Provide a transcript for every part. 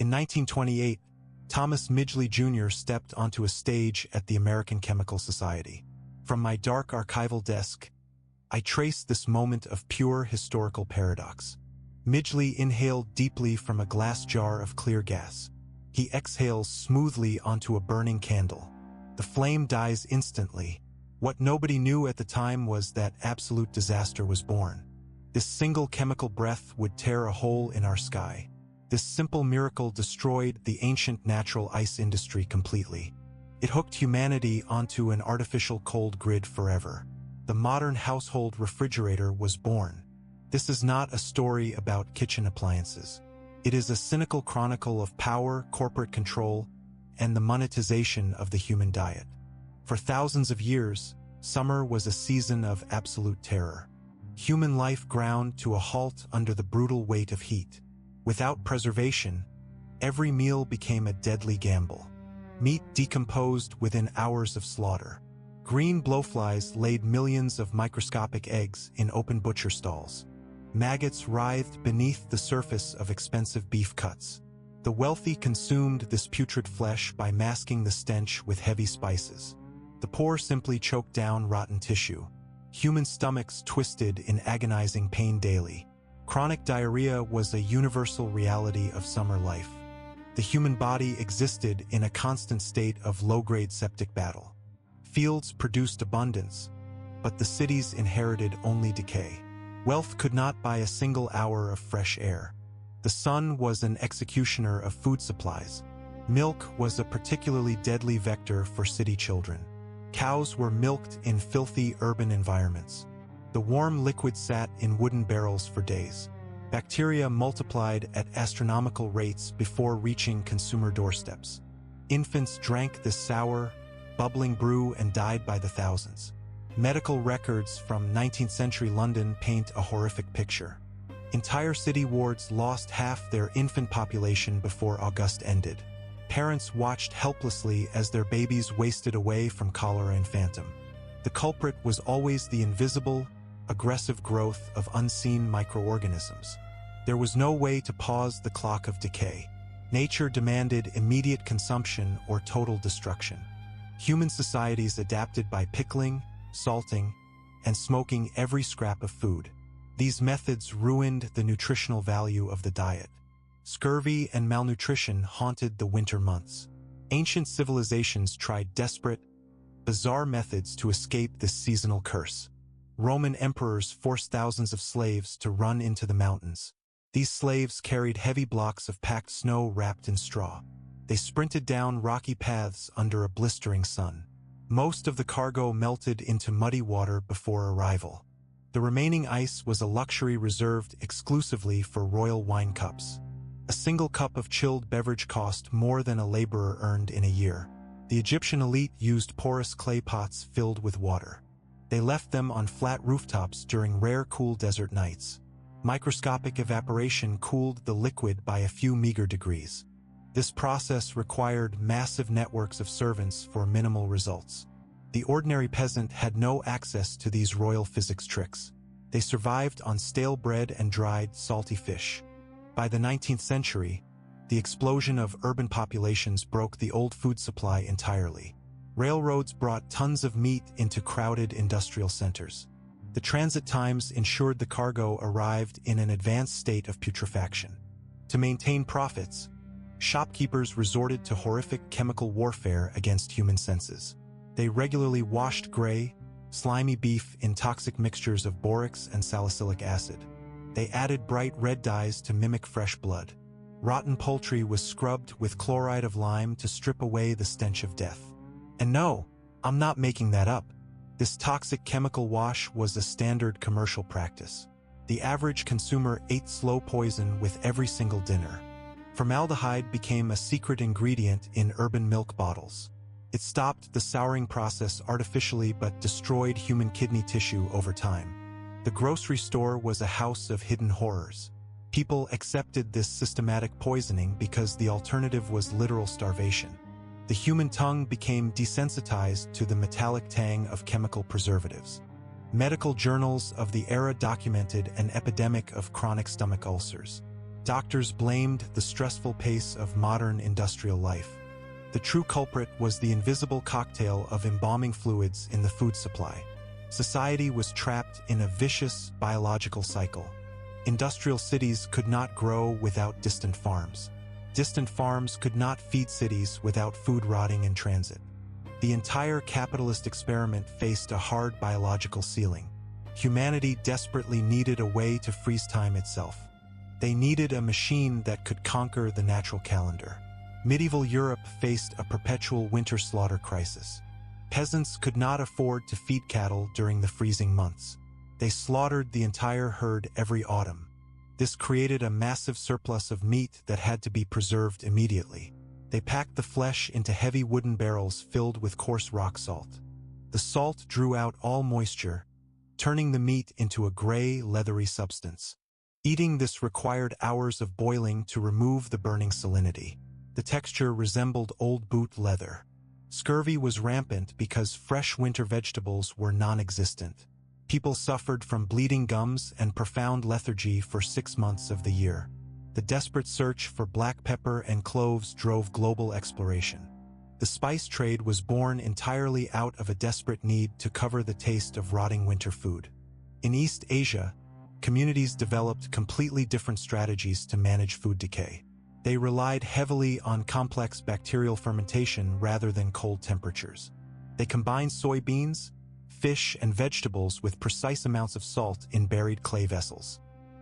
In 1928, Thomas Midgley Jr. stepped onto a stage at the American Chemical Society. From my dark archival desk, I traced this moment of pure historical paradox. Midgley inhaled deeply from a glass jar of clear gas. He exhales smoothly onto a burning candle. The flame dies instantly. What nobody knew at the time was that absolute disaster was born. This single chemical breath would tear a hole in our sky. This simple miracle destroyed the ancient natural ice industry completely. It hooked humanity onto an artificial cold grid forever. The modern household refrigerator was born. This is not a story about kitchen appliances. It is a cynical chronicle of power, corporate control, and the monetization of the human diet. For thousands of years, summer was a season of absolute terror. Human life ground to a halt under the brutal weight of heat. Without preservation, every meal became a deadly gamble. Meat decomposed within hours of slaughter. Green blowflies laid millions of microscopic eggs in open butcher stalls. Maggots writhed beneath the surface of expensive beef cuts. The wealthy consumed this putrid flesh by masking the stench with heavy spices. The poor simply choked down rotten tissue. Human stomachs twisted in agonizing pain daily. Chronic diarrhea was a universal reality of summer life. The human body existed in a constant state of low-grade septic battle. Fields produced abundance, but the cities inherited only decay. Wealth could not buy a single hour of fresh air. The sun was an executioner of food supplies. Milk was a particularly deadly vector for city children. Cows were milked in filthy urban environments. The warm liquid sat in wooden barrels for days. Bacteria multiplied at astronomical rates before reaching consumer doorsteps. Infants drank this sour, bubbling brew and died by the thousands. Medical records from 19th century London paint a horrific picture. Entire city wards lost half their infant population before August ended. Parents watched helplessly as their babies wasted away from cholera and phantom. The culprit was always the invisible, aggressive growth of unseen microorganisms. There was no way to pause the clock of decay. Nature demanded immediate consumption or total destruction. Human societies adapted by pickling, salting, and smoking every scrap of food. These methods ruined the nutritional value of the diet. Scurvy and malnutrition haunted the winter months. Ancient civilizations tried desperate, bizarre methods to escape this seasonal curse. Roman emperors forced thousands of slaves to run into the mountains. These slaves carried heavy blocks of packed snow wrapped in straw. They sprinted down rocky paths under a blistering sun. Most of the cargo melted into muddy water before arrival. The remaining ice was a luxury reserved exclusively for royal wine cups. A single cup of chilled beverage cost more than a laborer earned in a year. The Egyptian elite used porous clay pots filled with water. They left them on flat rooftops during rare cool desert nights. Microscopic evaporation cooled the liquid by a few meager degrees. This process required massive networks of servants for minimal results. The ordinary peasant had no access to these royal physics tricks. They survived on stale bread and dried, salty fish. By the 19th century, the explosion of urban populations broke the old food supply entirely. Railroads brought tons of meat into crowded industrial centers. The transit times ensured the cargo arrived in an advanced state of putrefaction. To maintain profits, shopkeepers resorted to horrific chemical warfare against human senses. They regularly washed gray, slimy beef in toxic mixtures of borax and salicylic acid. They added bright red dyes to mimic fresh blood. Rotten poultry was scrubbed with chloride of lime to strip away the stench of death. And no, I'm not making that up. This toxic chemical wash was a standard commercial practice. The average consumer ate slow poison with every single dinner. Formaldehyde became a secret ingredient in urban milk bottles. It stopped the souring process artificially but destroyed human kidney tissue over time. The grocery store was a house of hidden horrors. People accepted this systematic poisoning because the alternative was literal starvation. The human tongue became desensitized to the metallic tang of chemical preservatives. Medical journals of the era documented an epidemic of chronic stomach ulcers. Doctors blamed the stressful pace of modern industrial life. The true culprit was the invisible cocktail of embalming fluids in the food supply. Society was trapped in a vicious biological cycle. Industrial cities could not grow without distant farms. Distant farms could not feed cities without food rotting in transit. The entire capitalist experiment faced a hard biological ceiling. Humanity desperately needed a way to freeze time itself. They needed a machine that could conquer the natural calendar. Medieval Europe faced a perpetual winter slaughter crisis. Peasants could not afford to feed cattle during the freezing months. They slaughtered the entire herd every autumn. This created a massive surplus of meat that had to be preserved immediately. They packed the flesh into heavy wooden barrels filled with coarse rock salt. The salt drew out all moisture, turning the meat into a gray, leathery substance. Eating this required hours of boiling to remove the burning salinity. The texture resembled old boot leather. Scurvy was rampant because fresh winter vegetables were non-existent. People suffered from bleeding gums and profound lethargy for 6 months of the year. The desperate search for black pepper and cloves drove global exploration. The spice trade was born entirely out of a desperate need to cover the taste of rotting winter food. In East Asia, communities developed completely different strategies to manage food decay. They relied heavily on complex bacterial fermentation rather than cold temperatures. They combined soybeans, fish, and vegetables with precise amounts of salt in buried clay vessels.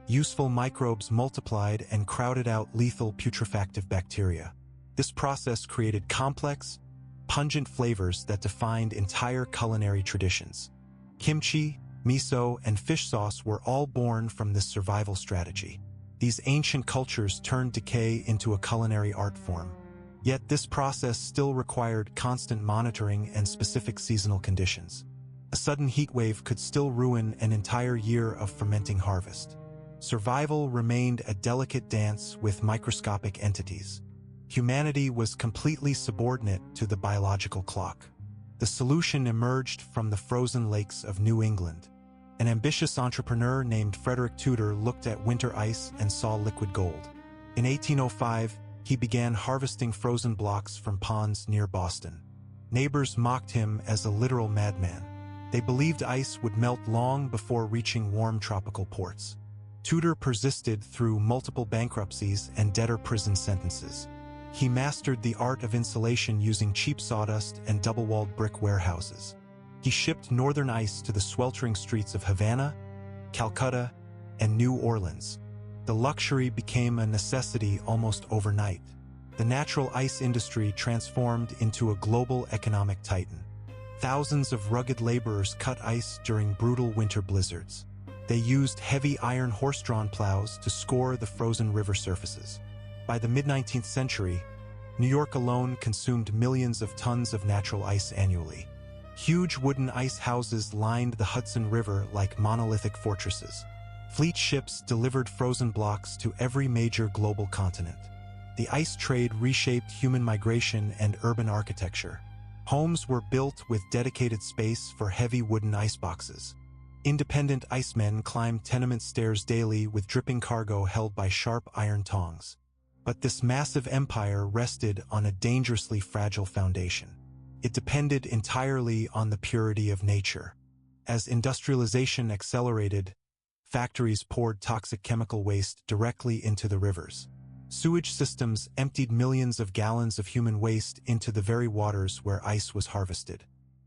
Useful microbes multiplied and crowded out lethal putrefactive bacteria. This process created complex, pungent flavors that defined entire culinary traditions. Kimchi, miso, and fish sauce were all born from this survival strategy. These ancient cultures turned decay into a culinary art form. Yet this process still required constant monitoring and specific seasonal conditions. A sudden heat wave could still ruin an entire year of fermenting harvest. Survival remained a delicate dance with microscopic entities. Humanity was completely subordinate to the biological clock. The solution emerged from the frozen lakes of New England. An ambitious entrepreneur named Frederick Tudor looked at winter ice and saw liquid gold. In 1805, he began harvesting frozen blocks from ponds near Boston. Neighbors mocked him as a literal madman. They believed ice would melt long before reaching warm tropical ports. Tudor persisted through multiple bankruptcies and debtor prison sentences. He mastered the art of insulation using cheap sawdust and double-walled brick warehouses. He shipped northern ice to the sweltering streets of Havana, Calcutta, and New Orleans. The luxury became a necessity almost overnight. The natural ice industry transformed into a global economic titan. Thousands of rugged laborers cut ice during brutal winter blizzards. They used heavy iron horse-drawn plows to score the frozen river surfaces. By the mid-19th century, New York alone consumed millions of tons of natural ice annually. Huge wooden ice houses lined the Hudson River like monolithic fortresses. Fleet ships delivered frozen blocks to every major global continent. The ice trade reshaped human migration and urban architecture. Homes were built with dedicated space for heavy wooden ice boxes. Independent icemen climbed tenement stairs daily with dripping cargo held by sharp iron tongs. But this massive empire rested on a dangerously fragile foundation. It depended entirely on the purity of nature. As industrialization accelerated, factories poured toxic chemical waste directly into the rivers. Sewage systems emptied millions of gallons of human waste into the very waters where ice was harvested.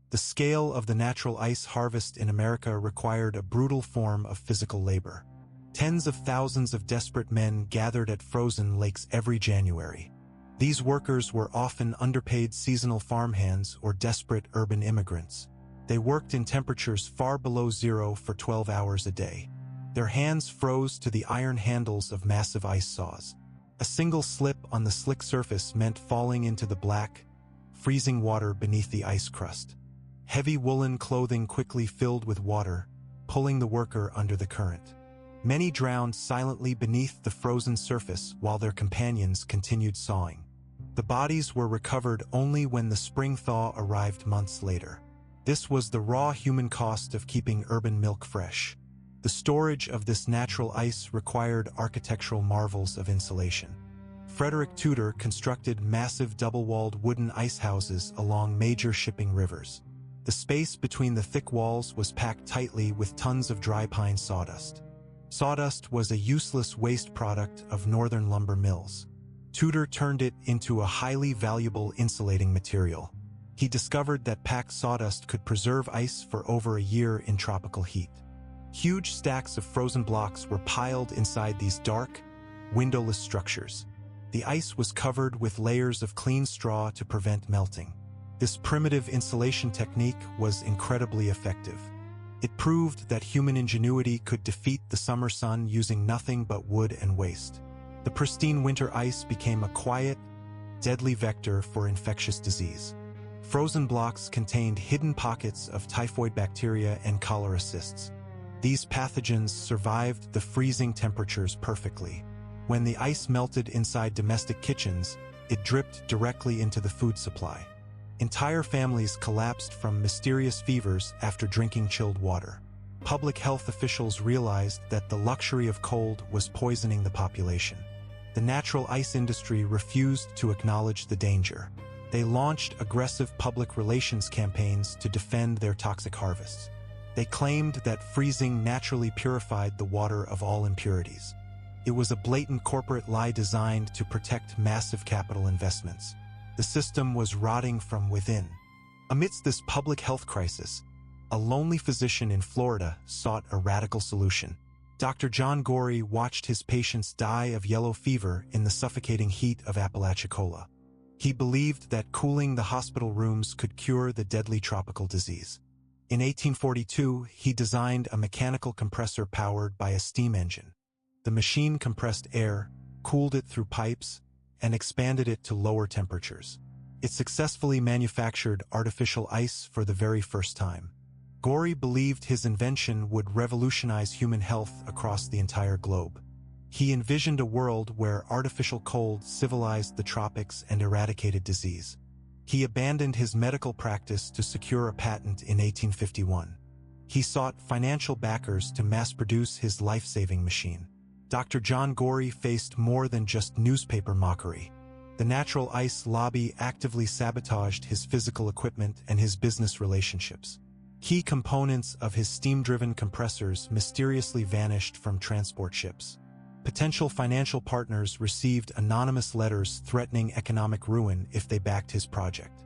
The scale of the natural ice harvest in America required a brutal form of physical labor. Tens of thousands of desperate men gathered at frozen lakes every January. These workers were often underpaid seasonal farmhands or desperate urban immigrants. They worked in temperatures far below zero for 12 hours a day. Their hands froze to the iron handles of massive ice saws. A single slip on the slick surface meant falling into the black, freezing water beneath the ice crust. Heavy woolen clothing quickly filled with water, pulling the worker under the current. Many drowned silently beneath the frozen surface while their companions continued sawing. The bodies were recovered only when the spring thaw arrived months later. This was the raw human cost of keeping urban milk fresh. The storage of this natural ice required architectural marvels of insulation. Frederick Tudor constructed massive double-walled wooden ice houses along major shipping rivers. The space between the thick walls was packed tightly with tons of dry pine sawdust. Sawdust was a useless waste product of northern lumber mills. Tudor turned it into a highly valuable insulating material. He discovered that packed sawdust could preserve ice for over a year in tropical heat. Huge stacks of frozen blocks were piled inside these dark, windowless structures. The ice was covered with layers of clean straw to prevent melting. This primitive insulation technique was incredibly effective. It proved that human ingenuity could defeat the summer sun using nothing but wood and waste. The pristine winter ice became a quiet, deadly vector for infectious disease. Frozen blocks contained hidden pockets of typhoid bacteria and cholera cysts. These pathogens survived the freezing temperatures perfectly. When the ice melted inside domestic kitchens, it dripped directly into the food supply. Entire families collapsed from mysterious fevers after drinking chilled water. Public health officials realized that the luxury of cold was poisoning the population. The natural ice industry refused to acknowledge the danger. They launched aggressive public relations campaigns to defend their toxic harvests. They claimed that freezing naturally purified the water of all impurities. It was a blatant corporate lie designed to protect massive capital investments. The system was rotting from within. Amidst this public health crisis, a lonely physician in Florida sought a radical solution. Dr. John Gorrie watched his patients die of yellow fever in the suffocating heat of Apalachicola. He believed that cooling the hospital rooms could cure the deadly tropical disease. In 1842, he designed a mechanical compressor powered by a steam engine. The machine compressed air, cooled it through pipes, and expanded it to lower temperatures. It successfully manufactured artificial ice for the very first time. Gorrie believed his invention would revolutionize human health across the entire globe. He envisioned a world where artificial cold civilized the tropics and eradicated disease. He abandoned his medical practice to secure a patent in 1851. He sought financial backers to mass-produce his life-saving machine. Dr. John Gorrie faced more than just newspaper mockery. The natural ice lobby actively sabotaged his physical equipment and his business relationships. Key components of his steam-driven compressors mysteriously vanished from transport ships. Potential financial partners received anonymous letters threatening economic ruin if they backed his project.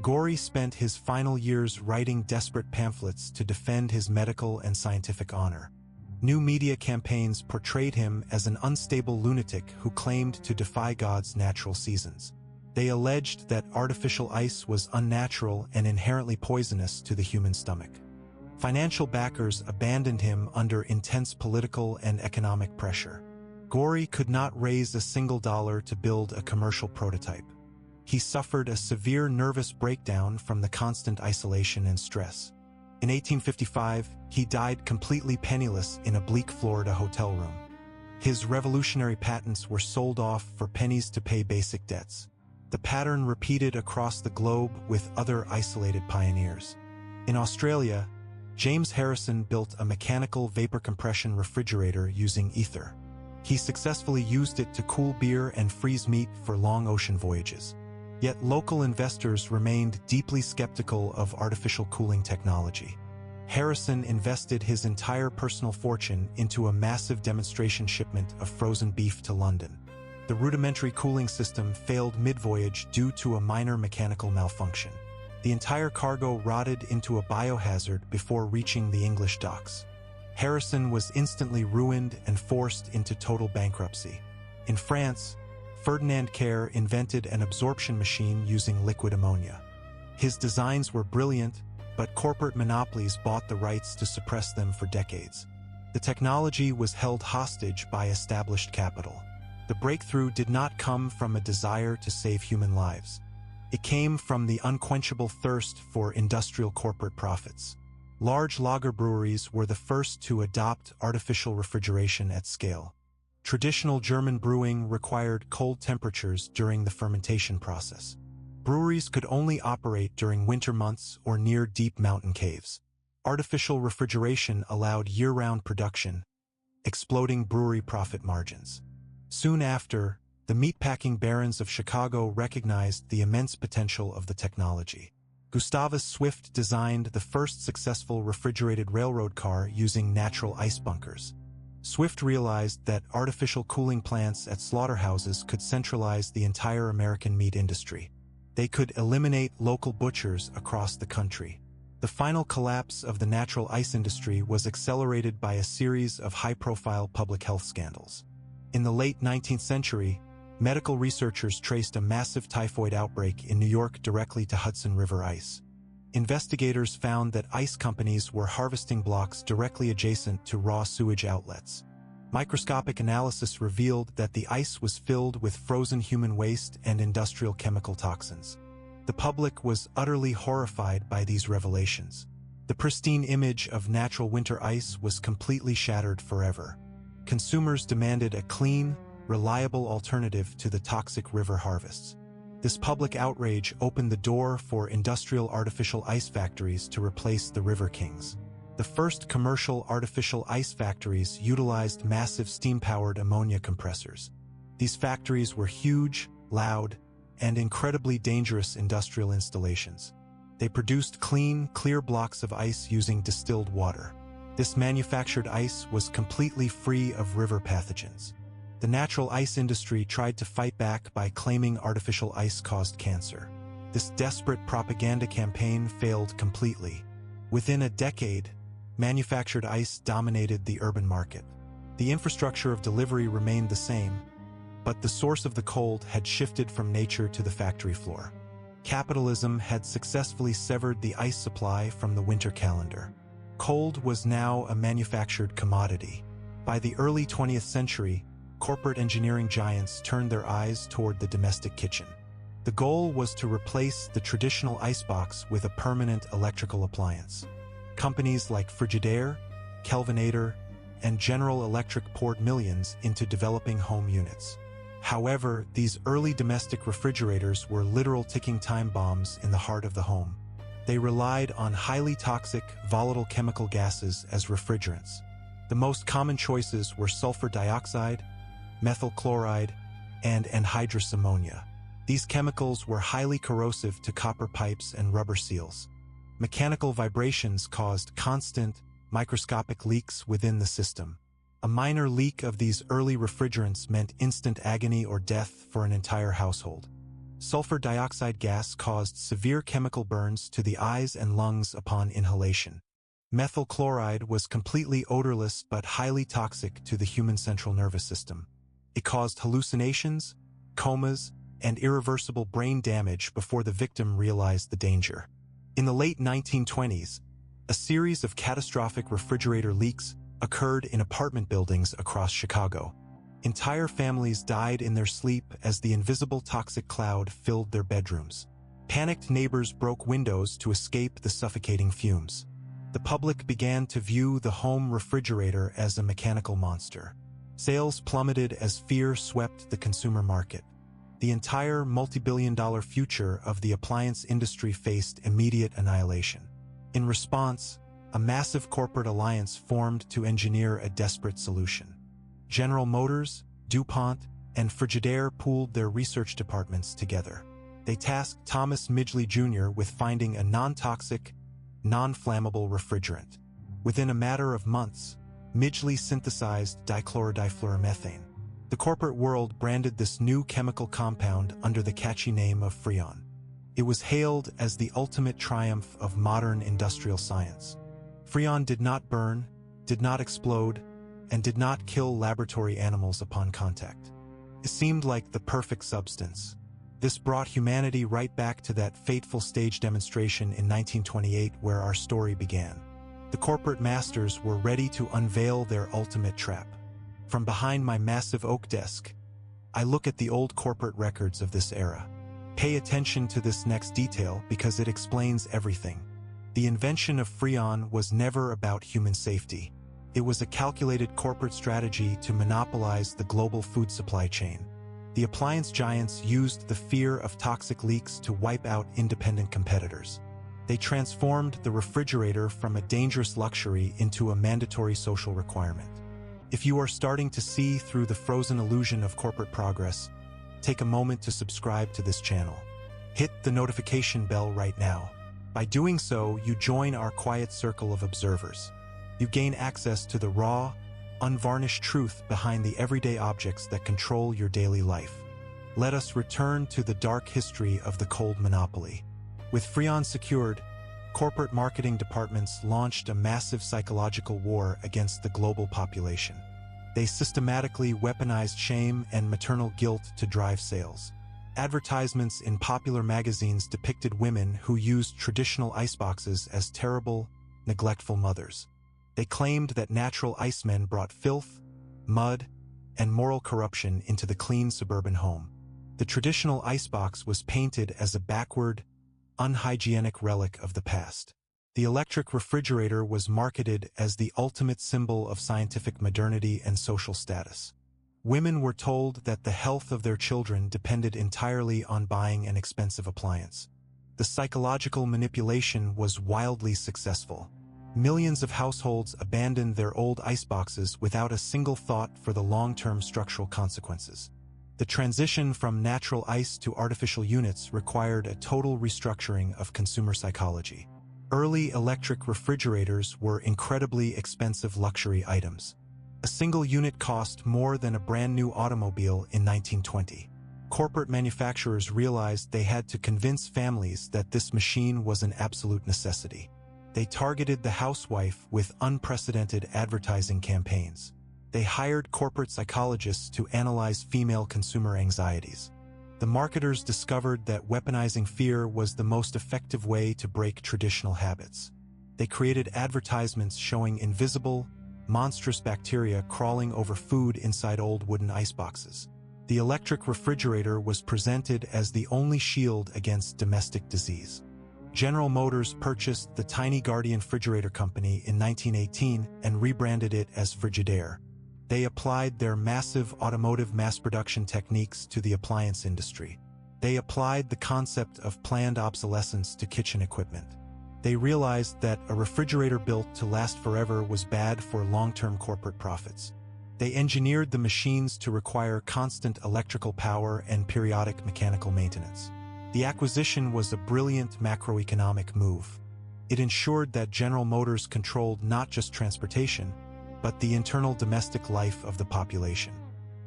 Gorrie spent his final years writing desperate pamphlets to defend his medical and scientific honor. New media campaigns portrayed him as an unstable lunatic who claimed to defy God's natural seasons. They alleged that artificial ice was unnatural and inherently poisonous to the human stomach. Financial backers abandoned him under intense political and economic pressure. Gorrie could not raise a single dollar to build a commercial prototype. He suffered a severe nervous breakdown from the constant isolation and stress. In 1855, he died completely penniless in a bleak Florida hotel room. His revolutionary patents were sold off for pennies to pay basic debts. The pattern repeated across the globe with other isolated pioneers. In Australia, James Harrison built a mechanical vapor compression refrigerator using ether. He successfully used it to cool beer and freeze meat for long ocean voyages. Yet local investors remained deeply skeptical of artificial cooling technology. Harrison invested his entire personal fortune into a massive demonstration shipment of frozen beef to London. The rudimentary cooling system failed mid-voyage due to a minor mechanical malfunction. The entire cargo rotted into a biohazard before reaching the English docks. Harrison was instantly ruined and forced into total bankruptcy. In France, Ferdinand Care invented an absorption machine using liquid ammonia. His designs were brilliant, but corporate monopolies bought the rights to suppress them for decades. The technology was held hostage by established capital. The breakthrough did not come from a desire to save human lives. It came from the unquenchable thirst for industrial corporate profits. Large lager breweries were the first to adopt artificial refrigeration at scale. Traditional German brewing required cold temperatures during the fermentation process. Breweries could only operate during winter months or near deep mountain caves. Artificial refrigeration allowed year-round production, exploding brewery profit margins. Soon after, the meatpacking barons of Chicago recognized the immense potential of the technology. Gustavus Swift designed the first successful refrigerated railroad car using natural ice bunkers. Swift realized that artificial cooling plants at slaughterhouses could centralize the entire American meat industry. They could eliminate local butchers across the country. The final collapse of the natural ice industry was accelerated by a series of high-profile public health scandals. In the late 19th century, medical researchers traced a massive typhoid outbreak in New York directly to Hudson River ice. Investigators found that ice companies were harvesting blocks directly adjacent to raw sewage outlets. Microscopic analysis revealed that the ice was filled with frozen human waste and industrial chemical toxins. The public was utterly horrified by these revelations. The pristine image of natural winter ice was completely shattered forever. Consumers demanded a clean, reliable alternative to the toxic river harvests. This public outrage opened the door for industrial artificial ice factories to replace the River Kings. The first commercial artificial ice factories utilized massive steam-powered ammonia compressors. These factories were huge, loud, and incredibly dangerous industrial installations. They produced clean, clear blocks of ice using distilled water. This manufactured ice was completely free of river pathogens. The natural ice industry tried to fight back by claiming artificial ice caused cancer. This desperate propaganda campaign failed completely. Within a decade, manufactured ice dominated the urban market. The infrastructure of delivery remained the same, but the source of the cold had shifted from nature to the factory floor. Capitalism had successfully severed the ice supply from the winter calendar. Cold was now a manufactured commodity. By the early 20th century, corporate engineering giants turned their eyes toward the domestic kitchen. The goal was to replace the traditional icebox with a permanent electrical appliance. Companies like Frigidaire, Kelvinator, and General Electric poured millions into developing home units. However, these early domestic refrigerators were literal ticking time bombs in the heart of the home. They relied on highly toxic, volatile chemical gases as refrigerants. The most common choices were sulfur dioxide, methyl chloride, and anhydrous ammonia. These chemicals were highly corrosive to copper pipes and rubber seals. Mechanical vibrations caused constant, microscopic leaks within the system. A minor leak of these early refrigerants meant instant agony or death for an entire household. Sulfur dioxide gas caused severe chemical burns to the eyes and lungs upon inhalation. Methyl chloride was completely odorless but highly toxic to the human central nervous system. It caused hallucinations, comas, and irreversible brain damage before the victim realized the danger. In the late 1920s, a series of catastrophic refrigerator leaks occurred in apartment buildings across Chicago. Entire families died in their sleep as the invisible toxic cloud filled their bedrooms. Panicked neighbors broke windows to escape the suffocating fumes. The public began to view the home refrigerator as a mechanical monster. Sales plummeted as fear swept the consumer market. The entire multi-billion-dollar future of the appliance industry faced immediate annihilation. In response, a massive corporate alliance formed to engineer a desperate solution. General Motors, DuPont, and Frigidaire pooled their research departments together. They tasked Thomas Midgley Jr. with finding a non-toxic, non-flammable refrigerant. Within a matter of months, Midgley synthesized dichlorodifluoromethane. The corporate world branded this new chemical compound under the catchy name of Freon. It was hailed as the ultimate triumph of modern industrial science. Freon did not burn, did not explode, and did not kill laboratory animals upon contact. It seemed like the perfect substance. This brought humanity right back to that fateful stage demonstration in 1928 where our story began. The corporate masters were ready to unveil their ultimate trap. From behind my massive oak desk, I look at the old corporate records of this era. Pay attention to this next detail because it explains everything. The invention of Freon was never about human safety. It was a calculated corporate strategy to monopolize the global food supply chain. The appliance giants used the fear of toxic leaks to wipe out independent competitors. They transformed the refrigerator from a dangerous luxury into a mandatory social requirement. If you are starting to see through the frozen illusion of corporate progress, take a moment to subscribe to this channel. Hit the notification bell right now. By doing so, you join our quiet circle of observers. You gain access to the raw, unvarnished truth behind the everyday objects that control your daily life. Let us return to the dark history of the cold monopoly. With Freon secured, corporate marketing departments launched a massive psychological war against the global population. They systematically weaponized shame and maternal guilt to drive sales. Advertisements in popular magazines depicted women who used traditional iceboxes as terrible, neglectful mothers. They claimed that natural icemen brought filth, mud, and moral corruption into the clean suburban home. The traditional icebox was painted as a backward, unhygienic relic of the past. The electric refrigerator was marketed as the ultimate symbol of scientific modernity and social status. Women were told that the health of their children depended entirely on buying an expensive appliance. The psychological manipulation was wildly successful. Millions of households abandoned their old iceboxes without a single thought for the long-term structural consequences. The transition from natural ice to artificial units required a total restructuring of consumer psychology. Early electric refrigerators were incredibly expensive luxury items. A single unit cost more than a brand new automobile in 1920. Corporate manufacturers realized they had to convince families that this machine was an absolute necessity. They targeted the housewife with unprecedented advertising campaigns. They hired corporate psychologists to analyze female consumer anxieties. The marketers discovered that weaponizing fear was the most effective way to break traditional habits. They created advertisements showing invisible, monstrous bacteria crawling over food inside old wooden iceboxes. The electric refrigerator was presented as the only shield against domestic disease. General Motors purchased the tiny Guardian Refrigerator Company in 1918 and rebranded it as Frigidaire. They applied their massive automotive mass production techniques to the appliance industry. They applied the concept of planned obsolescence to kitchen equipment. They realized that a refrigerator built to last forever was bad for long-term corporate profits. They engineered the machines to require constant electrical power and periodic mechanical maintenance. The acquisition was a brilliant macroeconomic move. It ensured that General Motors controlled not just transportation, but the internal domestic life of the population.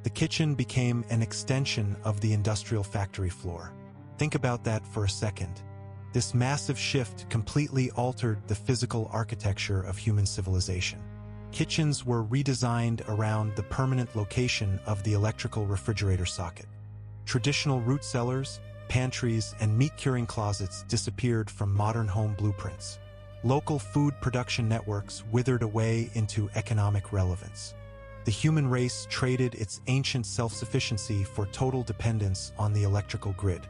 The kitchen became an extension of the industrial factory floor. Think about that for a second. This massive shift completely altered the physical architecture of human civilization. Kitchens were redesigned around the permanent location of the electrical refrigerator socket. Traditional root cellars, pantries, and meat-curing closets disappeared from modern home blueprints. Local food production networks withered away into economic relevance. The human race traded its ancient self-sufficiency for total dependence on the electrical grid.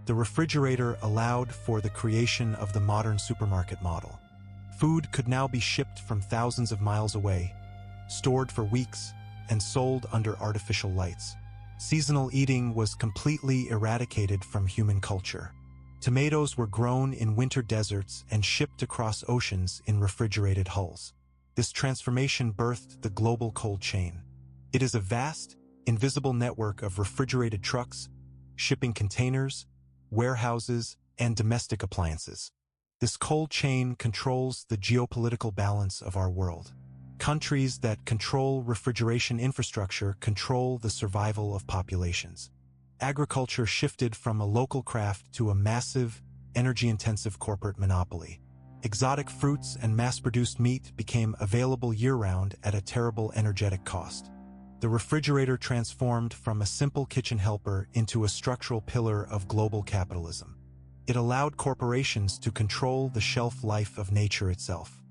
The refrigerator allowed for the creation of the modern supermarket model. Food could now be shipped from thousands of miles away, stored for weeks, and sold under artificial lights. Seasonal eating was completely eradicated from human culture. Tomatoes were grown in winter deserts and shipped across oceans in refrigerated hulls. This transformation birthed the global cold chain. It is a vast, invisible network of refrigerated trucks, shipping containers, warehouses, and domestic appliances. This cold chain controls the geopolitical balance of our world. Countries that control refrigeration infrastructure control the survival of populations. Agriculture shifted from a local craft to a massive, energy-intensive corporate monopoly. Exotic fruits and mass-produced meat became available year-round at a terrible energetic cost. The refrigerator transformed from a simple kitchen helper into a structural pillar of global capitalism. It allowed corporations to control the shelf life of nature itself.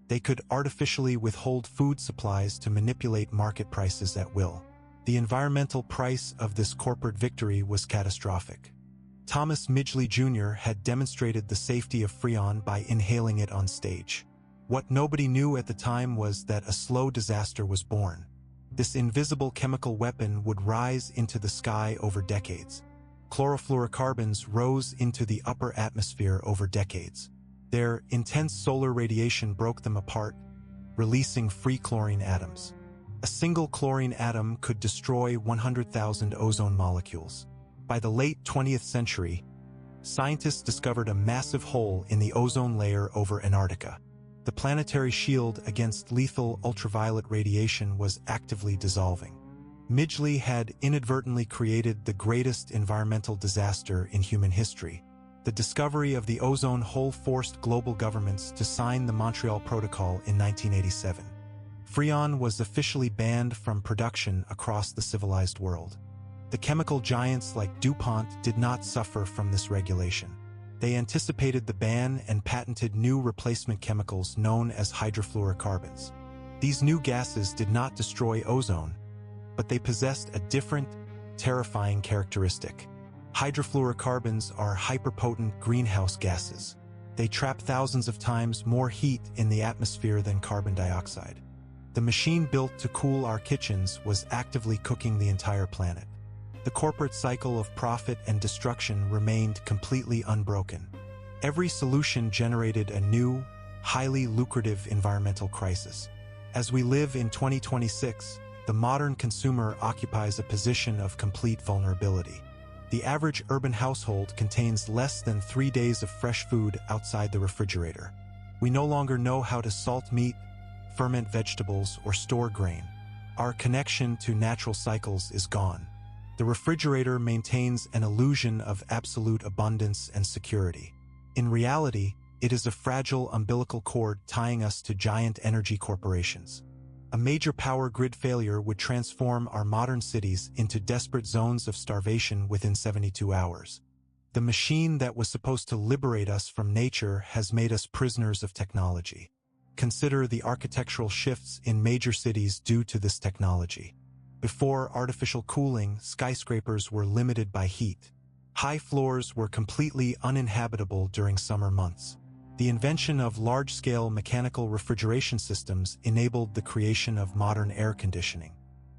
They could artificially withhold food supplies to manipulate market prices at will. The environmental price of this corporate victory was catastrophic. Thomas Midgley Junior had demonstrated the safety of Freon by inhaling it on stage. What nobody knew at the time was that a slow disaster was born. This invisible chemical weapon would rise into the sky over decades. Chlorofluorocarbons rose into the upper atmosphere over decades. Their intense solar radiation broke them apart, releasing free chlorine atoms. A single chlorine atom could destroy 100,000 ozone molecules. By the late 20th century, scientists discovered a massive hole in the ozone layer over Antarctica. The planetary shield against lethal ultraviolet radiation was actively dissolving. Midgley had inadvertently created the greatest environmental disaster in human history. The discovery of the ozone hole forced global governments to sign the Montreal Protocol in 1987. Freon was officially banned from production across the civilized world. The chemical giants like DuPont did not suffer from this regulation. They anticipated the ban and patented new replacement chemicals known as hydrofluorocarbons. These new gases did not destroy ozone, but they possessed a different, terrifying characteristic. Hydrofluorocarbons are hyperpotent greenhouse gases. They trap thousands of times more heat in the atmosphere than carbon dioxide. The machine built to cool our kitchens was actively cooking the entire planet. The corporate cycle of profit and destruction remained completely unbroken. Every solution generated a new, highly lucrative environmental crisis. As we live in 2026, the modern consumer occupies a position of complete vulnerability. The average urban household contains less than 3 days of fresh food outside the refrigerator. We no longer know how to salt meat, ferment vegetables, or store grain. Our connection to natural cycles is gone. The refrigerator maintains an illusion of absolute abundance and security. In reality, it is a fragile umbilical cord tying us to giant energy corporations. A major power grid failure would transform our modern cities into desperate zones of starvation within 72 hours. The machine that was supposed to liberate us from nature has made us prisoners of technology. Consider the architectural shifts in major cities due to this technology. Before artificial cooling, skyscrapers were limited by heat. High floors were completely uninhabitable during summer months. The invention of large-scale mechanical refrigeration systems enabled the creation of modern air conditioning.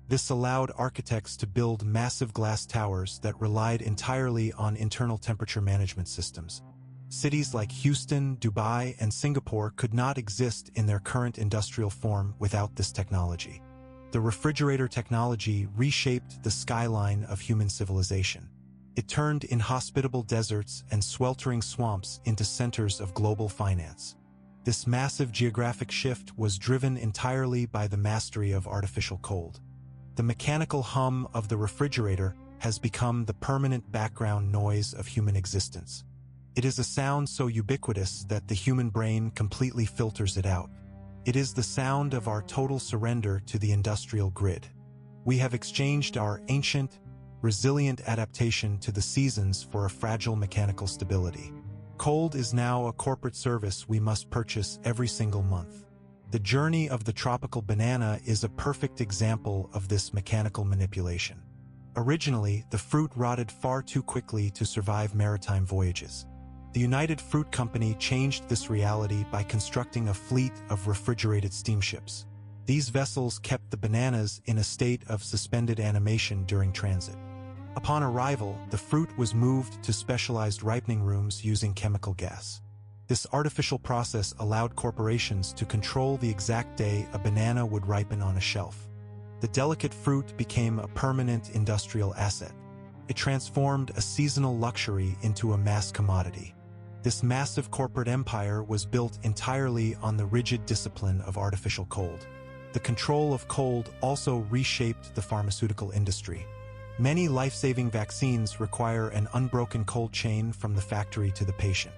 This allowed architects to build massive glass towers that relied entirely on internal temperature management systems. Cities like Houston, Dubai, and Singapore could not exist in their current industrial form without this technology. The refrigerator technology reshaped the skyline of human civilization. It turned inhospitable deserts and sweltering swamps into centers of global finance. This massive geographic shift was driven entirely by the mastery of artificial cold. The mechanical hum of the refrigerator has become the permanent background noise of human existence. It is a sound so ubiquitous that the human brain completely filters it out. It is the sound of our total surrender to the industrial grid. We have exchanged our ancient, resilient adaptation to the seasons for a fragile mechanical stability. Cold is now a corporate service we must purchase every single month. The journey of the tropical banana is a perfect example of this mechanical manipulation. Originally, the fruit rotted far too quickly to survive maritime voyages. The United Fruit Company changed this reality by constructing a fleet of refrigerated steamships. These vessels kept the bananas in a state of suspended animation during transit. Upon arrival, the fruit was moved to specialized ripening rooms using chemical gas. This artificial process allowed corporations to control the exact day a banana would ripen on a shelf. The delicate fruit became a permanent industrial asset. It transformed a seasonal luxury into a mass commodity. This massive corporate empire was built entirely on the rigid discipline of artificial cold. The control of cold also reshaped the pharmaceutical industry. Many life-saving vaccines require an unbroken cold chain from the factory to the patient.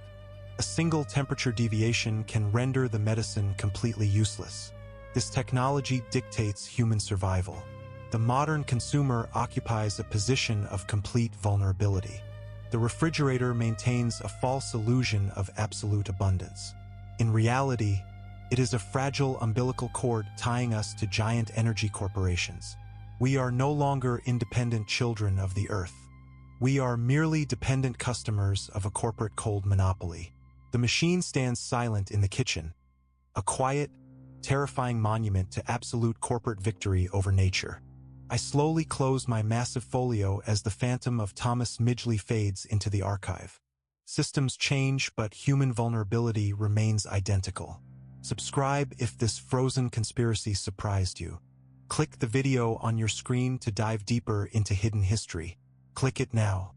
A single temperature deviation can render the medicine completely useless. This technology dictates human survival. The modern consumer occupies a position of complete vulnerability. The refrigerator maintains a false illusion of absolute abundance. In reality, it is a fragile umbilical cord tying us to giant energy corporations. We are no longer independent children of the earth. We are merely dependent customers of a corporate cold monopoly. The machine stands silent in the kitchen, a quiet, terrifying monument to absolute corporate victory over nature. I slowly close my massive folio as the phantom of Thomas Midgley fades into the archive. Systems change, but human vulnerability remains identical. Subscribe if this frozen conspiracy surprised you. Click the video on your screen to dive deeper into hidden history. Click it now.